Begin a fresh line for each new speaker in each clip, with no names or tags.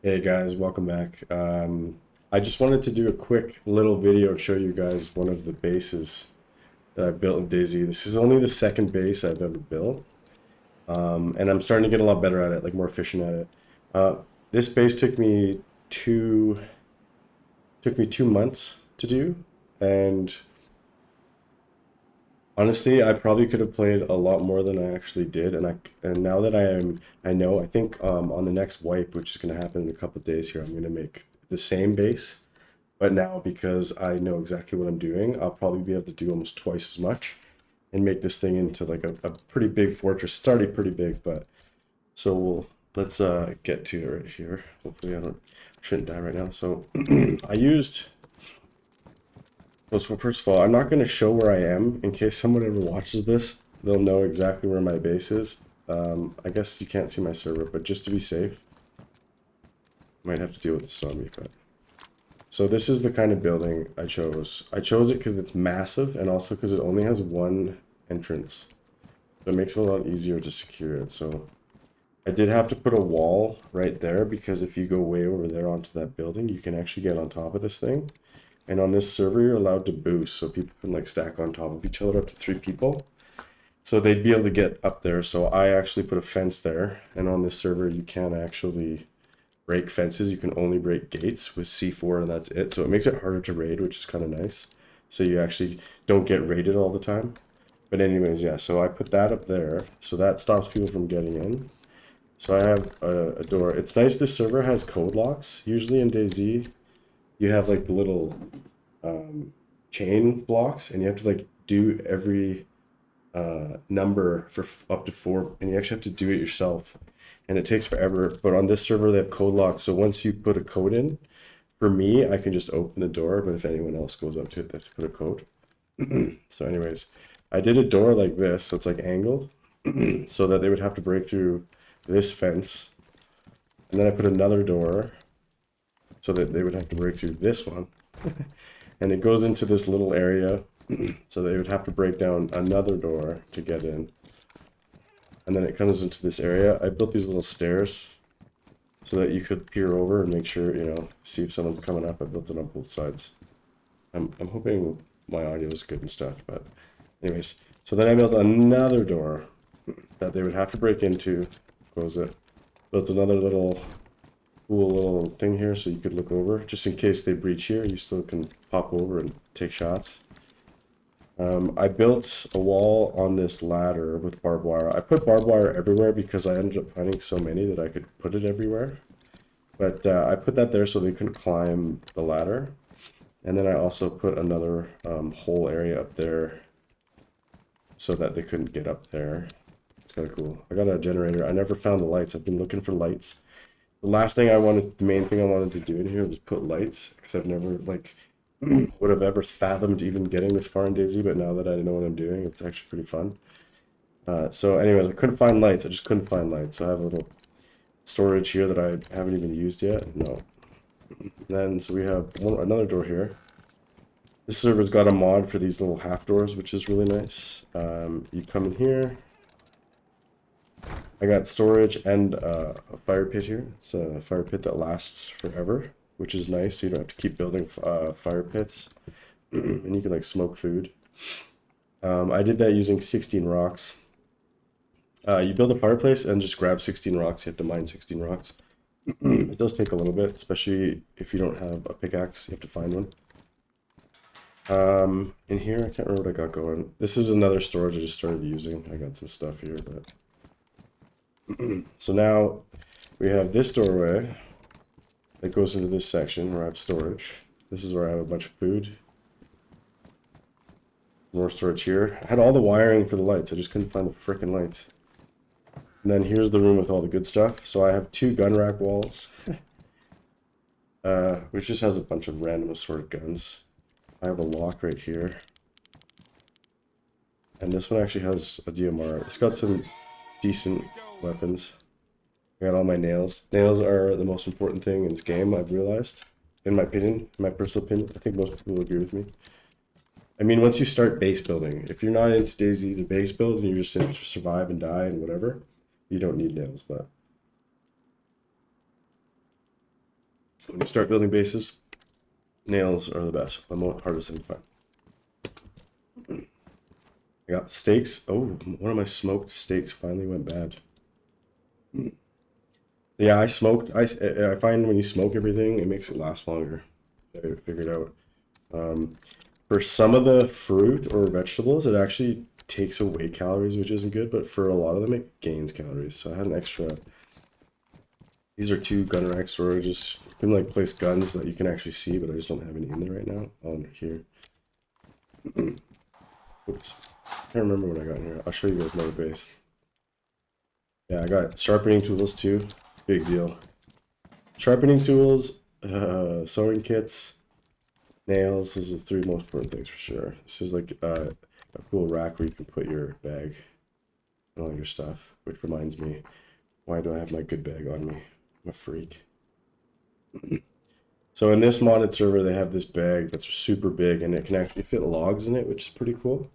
Hey guys, welcome back. I just wanted to do a quick little video to show you guys one of the bases that I've built in DayZ. This is only the second base I've ever built, and I'm starting to get a lot better at it, like more efficient at it. Uh, this base took me 2 months to do, and honestly, I probably could have played a lot more than I actually did. And now that I know, I think on the next wipe, which is going to happen in a couple of days here, I'm going to make the same base. But now, because I know exactly what I'm doing, I'll probably be able to do almost twice as much and make this thing into like a pretty big fortress. It's already pretty big, but let's get to it right here. Hopefully shouldn't die right now. So I used, well, so first of all, I'm not going to show where I am in case someone ever watches this. They'll know exactly where my base is. I guess you can't see my server, but just to be safe, might have to deal with the zombie fight. So this is the kind of building I chose. I chose it because it's massive and also because it only has one entrance. So it makes it a lot easier to secure it. So I did have to put a wall right there because if you go way over there onto that building, you can actually get on top of this thing. And on this server, you're allowed to boost, so people can like stack on top of each other up to 3 people. So they'd be able to get up there. So I actually put a fence there. And on this server, you can't actually break fences. You can only break gates with C4 and that's it. So it makes it harder to raid, which is kind of nice. So you actually don't get raided all the time. But anyways, yeah, so I put that up there. So that stops people from getting in. So I have a door. It's nice this server has code locks. Usually in DayZ, you have like the little chain blocks and you have to like do every number for up to 4, and you actually have to do it yourself and it takes forever. But on this server they have code locks, so once you put a code in, for me I can just open the door, but if anyone else goes up to it they have to put a code. So anyways, I did a door like this, so it's like angled so that they would have to break through this fence, and then I put another door so that they would have to break through this one. And it goes into this little area so they would have to break down another door to get in. And then it comes into this area. I built these little stairs so that you could peer over and make sure, see if someone's coming up. I built it on both sides. I'm hoping my audio is good and stuff, but anyways. So then I built another door that they would have to break into, close it. Built another little cool little thing here so you could look over. Just in case they breach here, you still can pop over and take shots. I built a wall on this ladder with barbed wire. I put barbed wire everywhere because I ended up finding so many that I could put it everywhere. But I put that there so they couldn't climb the ladder. And then I also put another whole area up there so that they couldn't get up there. It's kind of cool. I got a generator. I never found the lights. I've been looking for lights. The main thing I wanted to do in here was put lights, because I've never, like, would have ever fathomed even getting this far in DayZ, but now that I know what I'm doing, it's actually pretty fun. So anyways, I couldn't find lights. I just couldn't find lights. So I have a little storage here that I haven't even used yet. No. Then, so we have another door here. This server's got a mod for these little half doors, which is really nice. You come in here. I got storage and a fire pit here. It's a fire pit that lasts forever, which is nice. So you don't have to keep building fire pits, and you can like smoke food. I did that using 16 rocks. You build a fireplace and just grab 16 rocks. You have to mine 16 rocks. It does take a little bit, especially if you don't have a pickaxe. You have to find one. In here, I can't remember what I got going. This is another storage I just started using. I got some stuff here, but so now we have this doorway that goes into this section where I have storage. This is where I have a bunch of food. More storage here. I had all the wiring for the lights. I just couldn't find the frickin' lights. And then here's the room with all the good stuff. So I have 2 gun rack walls, which just has a bunch of random assorted guns. I have a lock right here. And this one actually has a DMR. It's got some decent weapons. I got all my nails. Nails are the most important thing in this game, I've realized. In my opinion, my personal opinion. I think most people agree with me. I mean, once you start base building, if you're not into DayZ, the base build, and you're just in it to survive and die and whatever, you don't need nails, but When you start building bases, nails are the best, the hardest thing to find. I got steaks. Oh, one of my smoked steaks finally went bad. Yeah, I smoked. I find when you smoke everything, it makes it last longer. I figured out. For some of the fruit or vegetables, it actually takes away calories, which isn't good. But for a lot of them, it gains calories. So I had an extra. These are 2 gun rack storages. You can like place guns that you can actually see, but I just don't have any in there right now. On here. Oops. I can't remember what I got in here. I'll show you guys another base. Yeah, I got sharpening tools too. Big deal. Sharpening tools, sewing kits, nails. Those are the 3 most important things for sure. This is like a cool rack where you can put your bag and all your stuff. Which reminds me, why do I have my good bag on me? I'm a freak. So in this modded server, they have this bag that's super big, and it can actually fit logs in it, which is pretty cool.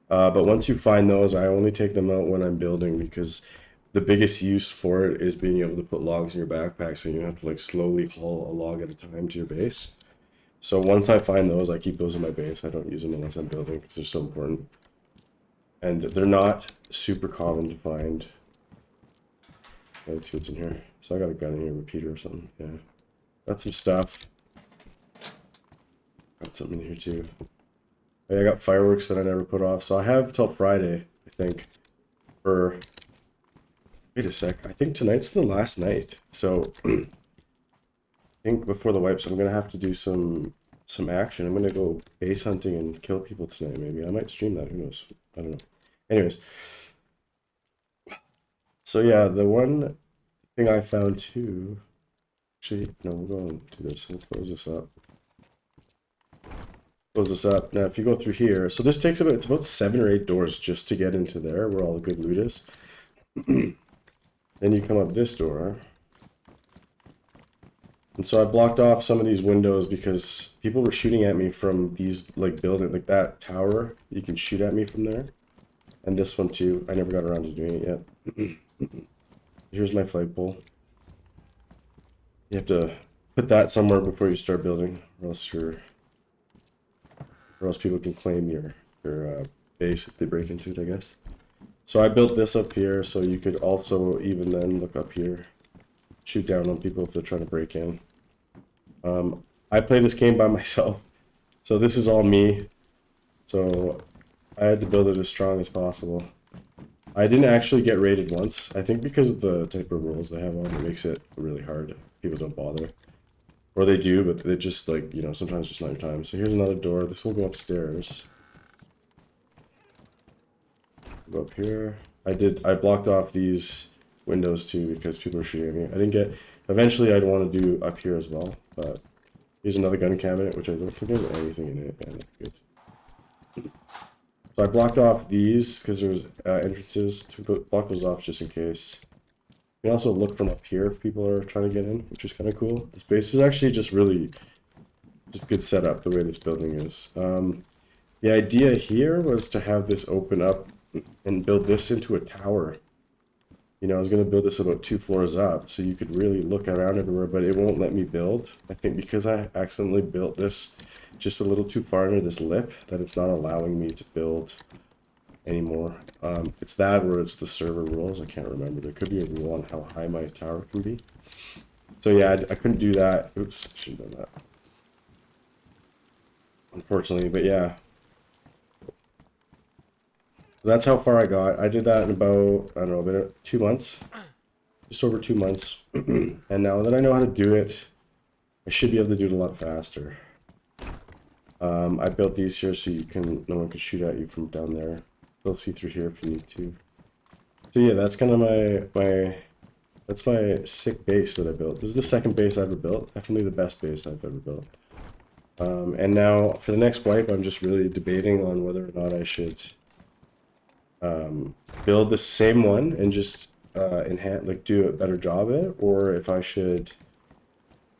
But once you find those, I only take them out when I'm building, because the biggest use for it is being able to put logs in your backpack, so you don't have to like slowly haul a log at a time to your base. So once I find those, I keep those in my base. I don't use them unless I'm building because they're so important. And they're not super common to find. Let's see what's in here. So I got a gun in here, repeater or something. Yeah. Got some stuff. Got something in here too. I got fireworks that I never put off. So I have till Friday, I think, for... Wait a sec. I think tonight's the last night. So I think before the wipes, I'm going to have to do some action. I'm going to go base hunting and kill people tonight, maybe. I might stream that. Who knows? I don't know. Anyways. So yeah, the one thing I found too... Actually, no, we'll go and do this. We'll close this up. Close this up. Now, if you go through here, so this takes it's about 7 or 8 doors just to get into there, where all the good loot is. Then you come up this door. And so I blocked off some of these windows because people were shooting at me from these, like, building, like that tower. You can shoot at me from there. And this one too. I never got around to doing it yet. Here's my flagpole. You have to put that somewhere before you start building, or else people can claim your base if they break into it, I guess. So I built this up here, so you could also even then look up here, shoot down on people if they're trying to break in. I play this game by myself, so this is all me. So I had to build it as strong as possible. I didn't actually get raided once. I think because of the type of rules they have on, it makes it really hard. People don't bother. Or they do, but they just, like, you know, sometimes just not your time. So here's another door. This will go upstairs. Go up here. I blocked off these windows too because people are shooting at me. I didn't get... Eventually I'd want to do up here as well, but here's another gun cabinet, which I don't think there's anything in it. Yeah, that's good. So I blocked off these because there's entrances. To block those off just in case. You can also look from up here if people are trying to get in, which is kind of cool. This base is actually just really good setup the way this building is. The idea here was to have this open up and build this into a tower. You know, I was going to build this about 2 floors up so you could really look around everywhere, but it won't let me build. I think because I accidentally built this just a little too far into this lip that it's not allowing me to build anymore. It's that or it's the server rules. I can't remember. There could be a rule on how high my tower can be. So yeah, I couldn't do that. Oops, I should have done that. Unfortunately, but yeah. So that's how far I got. I did that in about, I don't know, about 2 months. Just over 2 months. And now that I know how to do it, I should be able to do it a lot faster. I built these here so no one can shoot at you from down there. They'll see through here if you need to. So yeah, that's kind of that's my sick base that I built. This is the second base I've ever built. Definitely the best base I've ever built. And now for the next wipe, I'm just really debating on whether or not I should build the same one and just enhance, like, do a better job at it, or if I should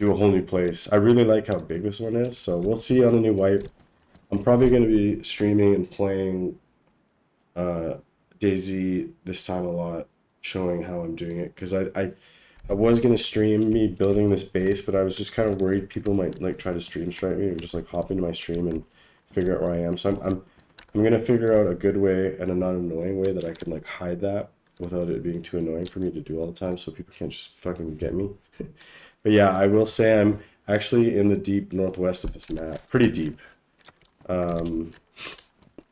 do a whole new place. I really like how big this one is, so we'll see on the new wipe. I'm probably going to be streaming and playing DayZ this time a lot, showing how I'm doing it, because I I was gonna stream me building this base, but I was just kind of worried people might like try to stream strike me or just like hop into my stream and figure out where I am. So I'm gonna figure out a good way and a not annoying way that I can like hide that without it being too annoying for me to do all the time, so people can't just fucking get me. But yeah, I will say I'm actually in the deep northwest of this map, pretty deep. Um,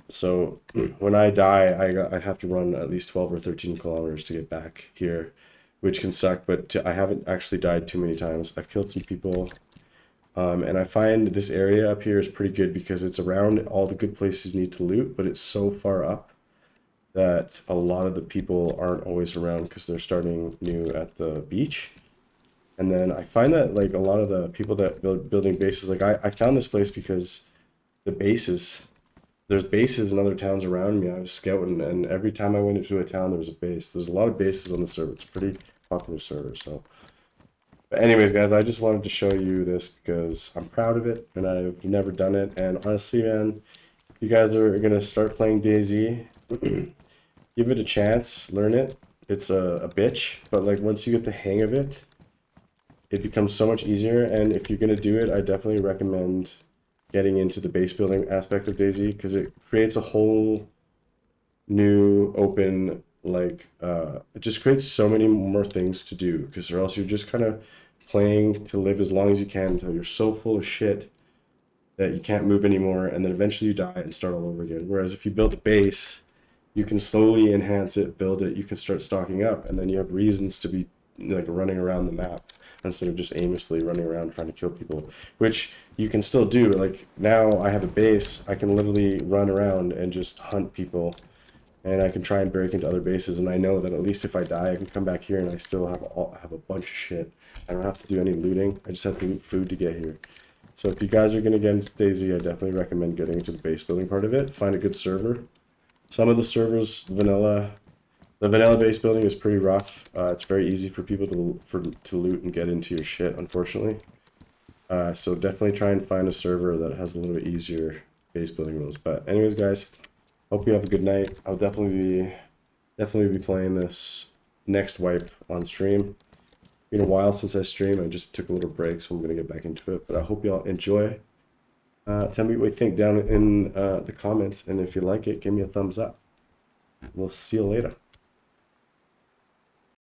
so when I die, I have to run at least 12 or 13 kilometers to get back here, which can suck, but I haven't actually died too many times. I've killed some people, and I find this area up here is pretty good because it's around all the good places you need to loot, but it's so far up that a lot of the people aren't always around because they're starting new at the beach. And then I find that like a lot of the people that building bases, like I found this place because the bases, there's bases in other towns around me. I was scouting, and every time I went into a town, there was a base. There's a lot of bases on the server. It's a pretty popular server. So, but anyways, guys, I just wanted to show you this because I'm proud of it, and I've never done it. And honestly, man, if you guys are gonna start playing DayZ, give it a chance, learn it. It's a bitch, but like once you get the hang of it, it becomes so much easier. And if you're gonna do it, I definitely recommend getting into the base building aspect of DayZ because it creates a whole new open like it just creates so many more things to do because or else you're just kind of playing to live as long as you can until you're so full of shit that you can't move anymore, and then eventually you die and start all over again. Whereas if you build a base, you can slowly enhance it, build it, you can start stocking up, and then you have reasons to be like running around the map instead of just aimlessly running around trying to kill people, which you can still do. Like now I have a base, I can literally run around and just hunt people, and I can try and break into other bases, and I know that at least if I die, I can come back here and I still have a bunch of shit. I don't have to do any looting. I just have to loot food to get here. So if you guys are gonna get into DayZ, I definitely recommend getting into the base building part of it. Find a good server. Some of the servers, the vanilla base building is pretty rough. It's very easy for people to loot and get into your shit, unfortunately. So definitely try and find a server that has a little bit easier base building rules. But anyways, guys, hope you have a good night. I'll definitely be playing this next wipe on stream. Been a while since I streamed. I just took a little break, so I'm gonna get back into it. But I hope y'all enjoy. Tell me what you think down in the comments, and if you like it, give me a thumbs up. We'll see you later.